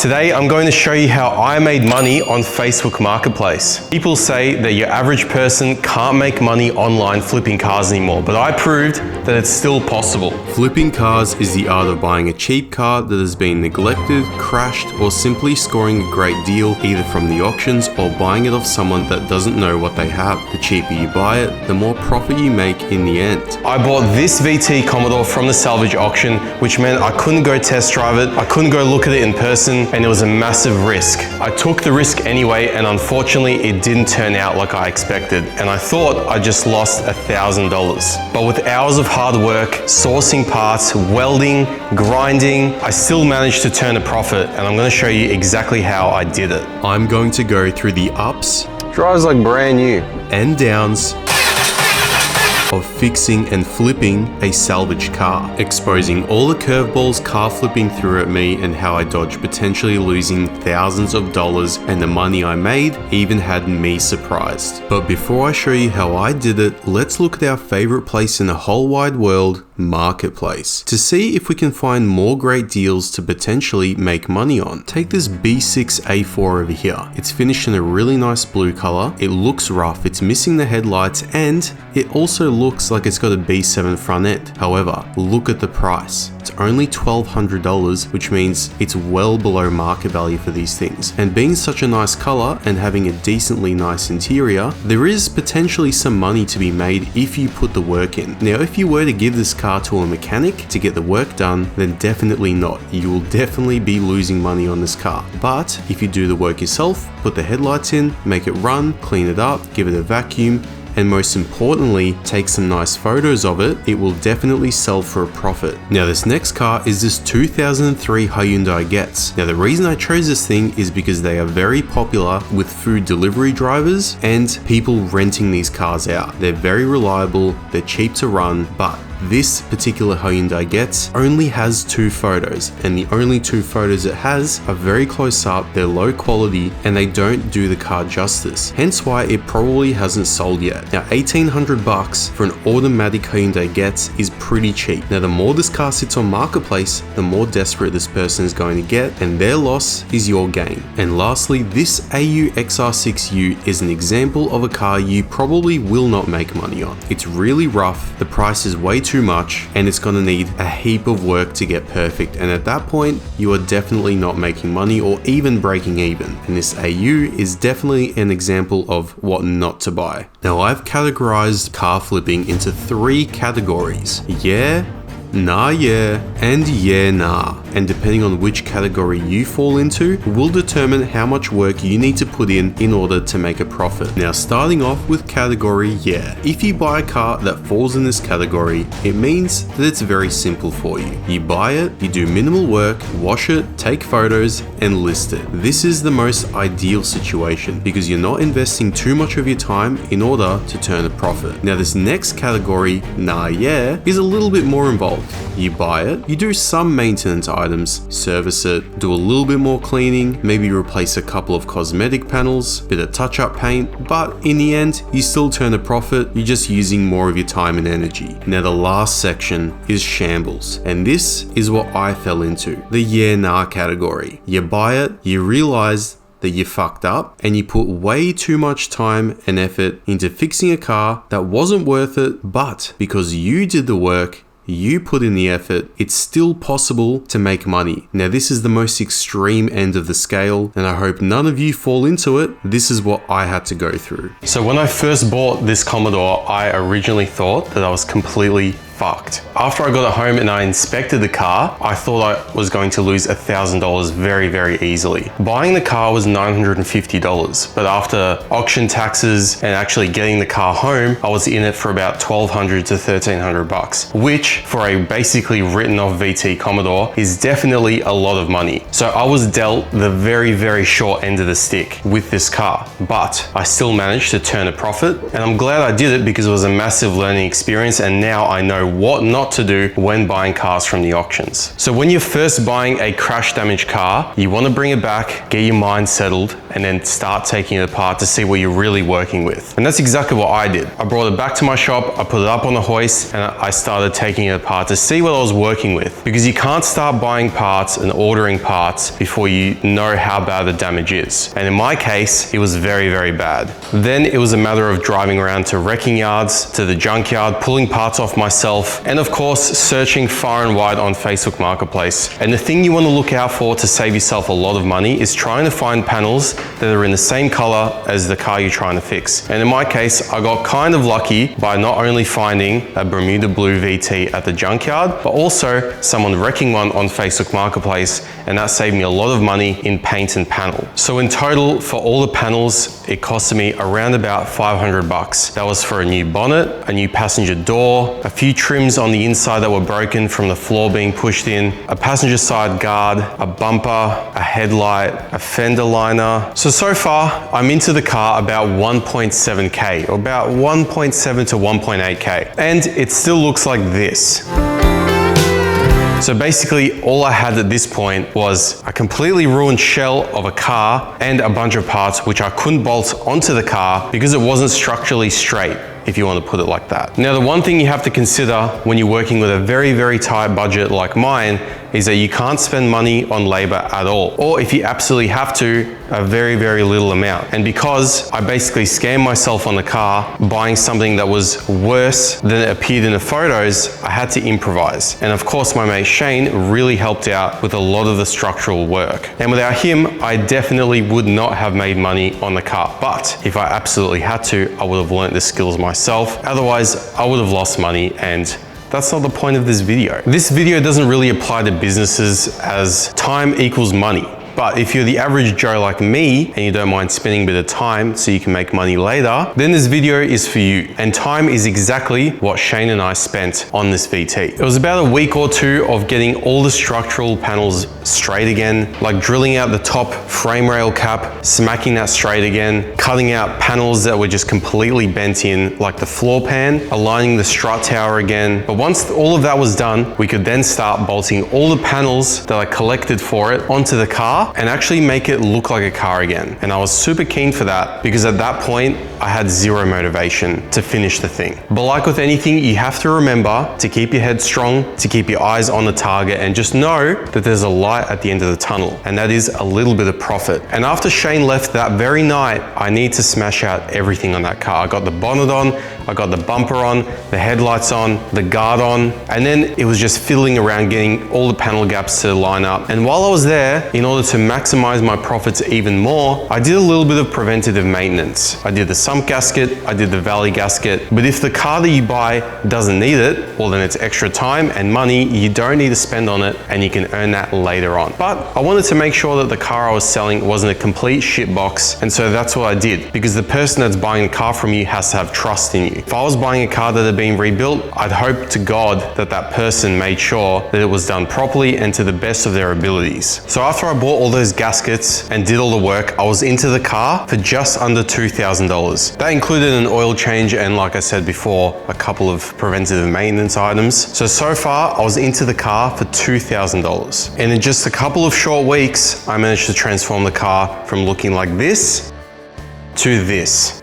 Today, I'm going to show you how I made money on Facebook Marketplace. People say that your average person can't make money online flipping cars anymore, but I proved that it's still possible. Flipping cars is the art of buying a cheap car that has been neglected, crashed, or simply scoring a great deal either from the auctions or buying it off someone that doesn't know what they have. The cheaper you buy it, the more profit you make in the end. I bought this VT Commodore from the Salvage auction, which meant I couldn't go test drive it, I couldn't go look at it in person, and it was a massive risk. I took the risk anyway, and unfortunately it didn't turn out like I expected, and I thought I just lost $1,000. But with hours of hard work, sourcing parts, welding, grinding, I still managed to turn a profit, and I'm going to show you exactly how I did it. I'm going to go through the ups, Drives like brand new, and downs of fixing and flipping a salvage car, exposing all the curveballs car flipping threw at me and how I dodged potentially losing thousands of dollars, and the money I made even had me surprised. But before I show you how I did it, let's look at our favorite place in the whole wide world, Marketplace, to see if we can find more great deals to potentially make money on. Take this B6 A4 over here. It's finished in a really nice blue color. It looks rough, it's missing the headlights, and it also looks like it's got a B7 front end. However, look at the price. It's only $1,200, which means it's well below market value for these things. And being such a nice color and having a decently nice interior, there is potentially some money to be made if you put the work in. Now, if you were to give this car to a mechanic to get the work done, then definitely not. You will definitely be losing money on this car. But if you do the work yourself, put the headlights in, make it run, clean it up, give it a vacuum, and most importantly, take some nice photos of it, it will definitely sell for a profit. Now, this next car is this 2003 Hyundai Getz. Now, the reason I chose this thing is because they are very popular with food delivery drivers and people renting these cars out. They're very reliable, they're cheap to run, but this particular Hyundai Getz only has 2 photos, and the only 2 photos it has are very close up, they're low quality, and they don't do the car justice. Hence why it probably hasn't sold yet. Now, $1,800 for an automatic Hyundai Getz is pretty cheap. Now, the more this car sits on Marketplace, the more desperate this person is going to get, and their loss is your gain. And lastly, this AU XR6U is an example of a car you probably will not make money on. It's really rough, the price is way too much, and it's going to need a heap of work to get perfect, and at that point you are definitely not making money or even breaking even, and this AU is definitely an example of what not to buy. Now, I've categorized car flipping into 3 categories: yeah, nah yeah, and yeah nah. And depending on which category you fall into will determine how much work you need to put in order to make a profit. Now, starting off with category yeah. If you buy a car that falls in this category, it means that it's very simple for you. You buy it, you do minimal work, wash it, take photos, and list it. This is the most ideal situation because you're not investing too much of your time in order to turn a profit. Now, this next category, nah yeah, is a little bit more involved. You buy it, you do some maintenance items, service it, do a little bit more cleaning, maybe replace a couple of cosmetic panels, bit of touch-up paint, but in the end, you still turn a profit, you're just using more of your time and energy. Now, the last section is shambles, and this is what I fell into, the yeah nah category. You buy it, you realize that you fucked up, and you put way too much time and effort into fixing a car that wasn't worth it, but because you did the work, you put in the effort, it's still possible to make money. Now, this is the most extreme end of the scale, and I hope none of you fall into it. This is what I had to go through. So when I first bought this Commodore, I originally thought that I was completely fucked. After I got it home and I inspected the car, I thought I was going to lose $1,000 very, very easily. Buying the car was $950, but after auction taxes and actually getting the car home, I was in it for about $1,200 to $1,300, which for a basically written off VT Commodore is definitely a lot of money. So I was dealt the very, very short end of the stick with this car, but I still managed to turn a profit, and I'm glad I did it because it was a massive learning experience, and now I know know what not to do when buying cars from the auctions. So when you're first buying a crash damaged car, you want to bring it back, get your mind settled, and then start taking it apart to see what you're really working with. And that's exactly what I did. I brought it back to my shop, I put it up on the hoist, and I started taking it apart to see what I was working with. Because you can't start buying parts and ordering parts before you know how bad the damage is. And in my case, it was very, very bad. Then it was a matter of driving around to wrecking yards, to the junkyard, pulling parts off myself, and of course, searching far and wide on Facebook Marketplace. And the thing you want to look out for to save yourself a lot of money is trying to find panels that are in the same color as the car you're trying to fix. And in my case, I got kind of lucky by not only finding a Bermuda Blue VT at the junkyard, but also someone wrecking one on Facebook Marketplace, and that saved me a lot of money in paint and panel. So in total, for all the panels, it costed me around about 500 bucks. That was for a new bonnet, a new passenger door, a few trims on the inside that were broken from the floor being pushed in, a passenger side guard, a bumper, a headlight, a fender liner. So far, I'm into the car about 1.7K, or about 1.7 to 1.8K. And it still looks like this. So basically, all I had at this point was a completely ruined shell of a car and a bunch of parts which I couldn't bolt onto the car because it wasn't structurally straight, if you want to put it like that. Now, the one thing you have to consider when you're working with a very, very tight budget like mine is that you can't spend money on labor at all. Or if you absolutely have to, a very, very little amount. And because I basically scammed myself on the car buying something that was worse than it appeared in the photos, I had to improvise. And of course, my mate Shane really helped out with a lot of the structural work. And without him, I definitely would not have made money on the car. But if I absolutely had to, I would have learned the skills myself. Otherwise, I would have lost money, and that's not the point of this video. This video doesn't really apply to businesses as time equals money. But if you're the average Joe like me and you don't mind spending a bit of time so you can make money later, then this video is for you. And time is exactly what Shane and I spent on this VT. It was about a week or two of getting all the structural panels straight again, like drilling out the top frame rail cap, smacking that straight again, cutting out panels that were just completely bent in, like the floor pan, aligning the strut tower again. But once all of that was done, we could then start bolting all the panels that I collected for it onto the car and actually make it look like a car again. And I was super keen for that because at that point, I had zero motivation to finish the thing. But like with anything, you have to remember to keep your head strong, to keep your eyes on the target, and just know that there's a light at the end of the tunnel, and that is a little bit of profit. And after Shane left that very night, I need to smash out everything on that car. I got the bonnet on, I got the bumper on, the headlights on, the guard on, and then it was just fiddling around getting all the panel gaps to line up. And while I was there, in order to maximize my profits even more, I did a little bit of preventative maintenance. I did the sump gasket, I did the valley gasket, but if the car that you buy doesn't need it, well then it's extra time and money you don't need to spend on it, and you can earn that later on. But I wanted to make sure that the car I was selling wasn't a complete shit box, and so that's what I did, because the person that's buying the car from you has to have trust in you. If I was buying a car that had been rebuilt, I'd hope to God that that person made sure that it was done properly and to the best of their abilities. So after I bought all those gaskets and did all the work, I was into the car for just under $2,000. That included an oil change and, like I said before, a couple of preventative maintenance items. So far, I was into the car for $2,000. And in just a couple of short weeks, I managed to transform the car from looking like this to this.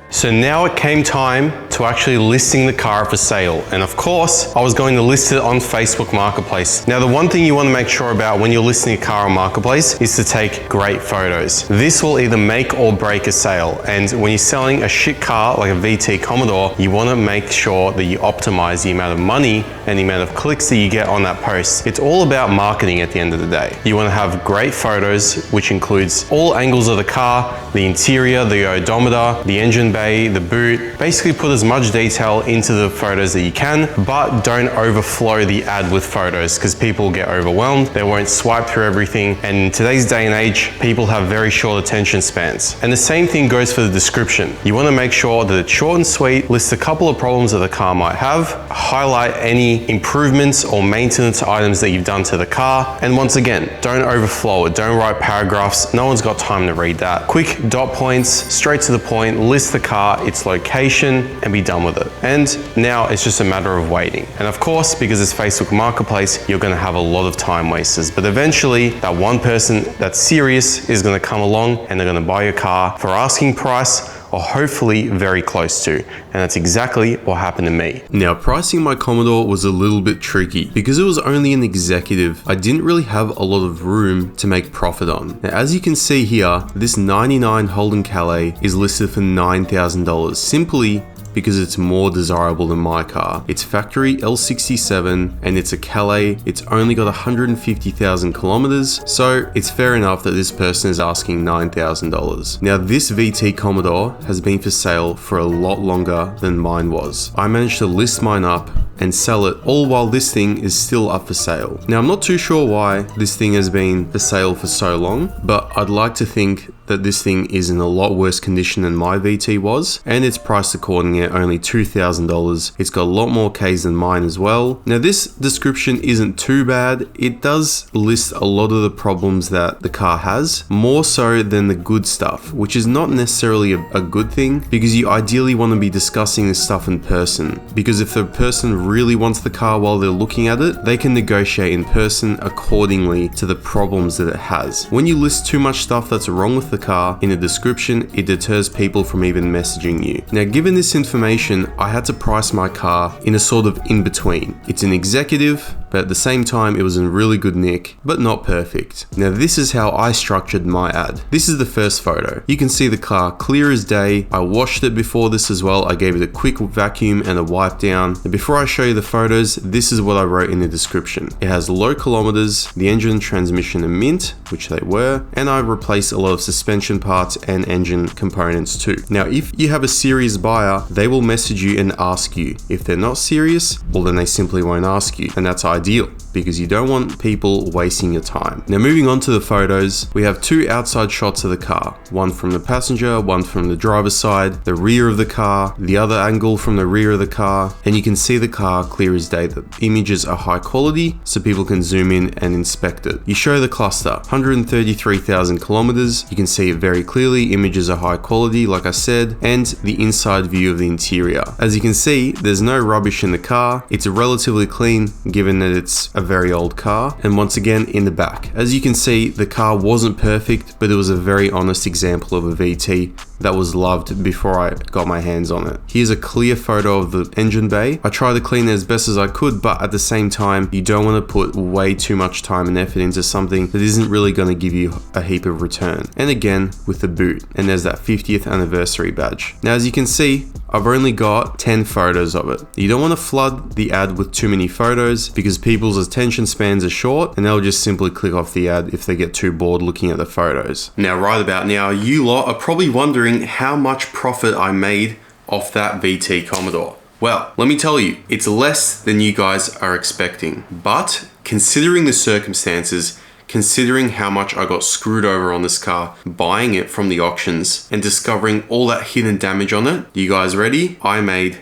So now it came time to actually listing the car for sale. And of course, I was going to list it on Facebook Marketplace. Now, the one thing you want to make sure about when you're listing a car on Marketplace is to take great photos. This will either make or break a sale. And when you're selling a shit car like a VT Commodore, you want to make sure that you optimize the amount of money and the amount of clicks that you get on that post. It's all about marketing at the end of the day. You want to have great photos, which includes all angles of the car, the interior, the odometer, the engine bay, the boot. Basically put as much detail into the photos that you can, but don't overflow the ad with photos because people get overwhelmed. They won't swipe through everything. And in today's day and age, people have very short attention spans. And the same thing goes for the description. You want to make sure that it's short and sweet, list a couple of problems that the car might have, highlight any improvements or maintenance items that you've done to the car. And once again, don't overflow it. Don't write paragraphs. No one's got time to read that. Quick dot points, straight to the point, list the car, its location, and be done with it. And now it's just a matter of waiting. And of course, because it's Facebook Marketplace, you're gonna have a lot of time wasters, but eventually that one person that's serious is gonna come along and they're gonna buy your car for asking price, or hopefully very close to. And that's exactly what happened to me. Now, pricing my Commodore was a little bit tricky because it was only an executive. I didn't really have a lot of room to make profit on. Now, as you can see here, this 99 Holden Calais is listed for $9,000 simply because it's more desirable than my car. It's factory L67 and it's a Calais. It's only got 150,000 kilometers, so it's fair enough that this person is asking $9,000. Now, this VT Commodore has been for sale for a lot longer than mine was. I managed to list mine up and sell it all while this thing is still up for sale. Now, I'm not too sure why this thing has been for sale for so long, but I'd like to think that this thing is in a lot worse condition than my VT was, and it's priced accordingly at only $2,000. It's got a lot more Ks than mine as well. Now, this description isn't too bad. It does list a lot of the problems that the car has, more so than the good stuff, which is not necessarily a good thing, because you ideally want to be discussing this stuff in person, because if the person really wants the car while they're looking at it, they can negotiate in person accordingly to the problems that it has. When you list too much stuff that's wrong with the car in a description, it deters people from even messaging you. Now, given this information, I had to price my car in a sort of in-between. It's an executive, but at the same time, it was in really good nick, but not perfect. Now, this is how I structured my ad. This is the first photo. You can see the car clear as day. I washed it before this as well. I gave it a quick vacuum and a wipe down. And before I show you the photos, this is what I wrote in the description. It has low kilometers, the engine and transmission are mint, which they were, and I replaced a lot of suspension parts and engine components too. Now, if you have a serious buyer, they will message you and ask you. If they're not serious, well, then they simply won't ask you, and that's ideal because you don't want people wasting your time. Now, moving on to the photos, we have two outside shots of the car, one from the passenger, one from the driver's side, the rear of the car, the other angle from the rear of the car, and you can see the car clear as day. The images are high quality so people can zoom in and inspect it. You show the cluster, 133,000 kilometers. You can see it very clearly. Images are high quality, like I said, and the inside view of the interior. As you can see, there's no rubbish in the car. It's relatively clean given that it's a very old car. And once again, in the back, as you can see, the car wasn't perfect, but it was a very honest example of a VT that was loved before I got my hands on it. Here's a clear photo of the engine bay. I tried to clean it as best as I could, but at the same time, you don't want to put way too much time and effort into something that isn't really going to give you a heap of return. And again, with the boot, and there's that 50th anniversary badge. Now, as you can see, I've only got 10 photos of it. You don't want to flood the ad with too many photos because people's attention spans are short and they'll just simply click off the ad if they get too bored looking at the photos. Now, right about now, you lot are probably wondering how much profit I made off that VT Commodore. Well, let me tell you, it's less than you guys are expecting. But considering the circumstances, considering how much I got screwed over on this car, buying it from the auctions and discovering all that hidden damage on it, you guys ready? I made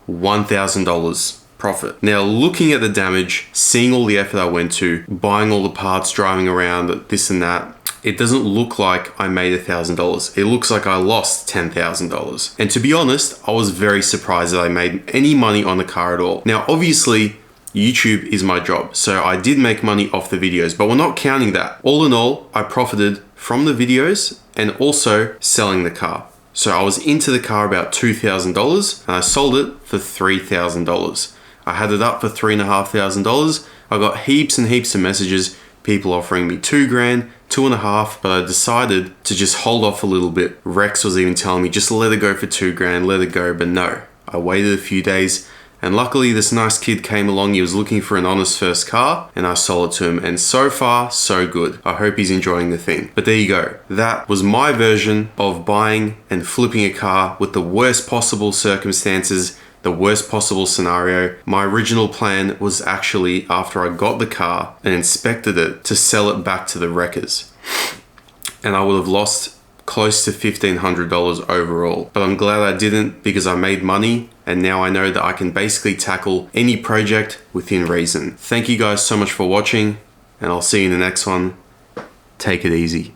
$1,000 profit. Now, looking at the damage, seeing all the effort I went to, buying all the parts, driving around, this and that, it doesn't look like I made $1,000. It looks like I lost $10,000. And to be honest, I was very surprised that I made any money on the car at all. Now, obviously, YouTube is my job, so I did make money off the videos, but we're not counting that. All in all, I profited from the videos and also selling the car. So I was into the car about $2,000 and I sold it for $3,000. I had it up for $3,500. I got heaps and heaps of messages, people offering me $2,000, $2,500, but I decided to just hold off a little bit. Rex was even telling me, just let it go for $2,000, let it go, but no. I waited a few days, and luckily this nice kid came along. He was looking for an honest first car, and I sold it to him, and so far, so good. I hope he's enjoying the thing. But there you go. That was my version of buying and flipping a car with the worst possible circumstances, the worst possible scenario. My original plan was actually, after I got the car and inspected it, to sell it back to the wreckers. And I would have lost close to $1,500 overall. But I'm glad I didn't, because I made money, and now I know that I can basically tackle any project within reason. Thank you guys so much for watching, and I'll see you in the next one. Take it easy.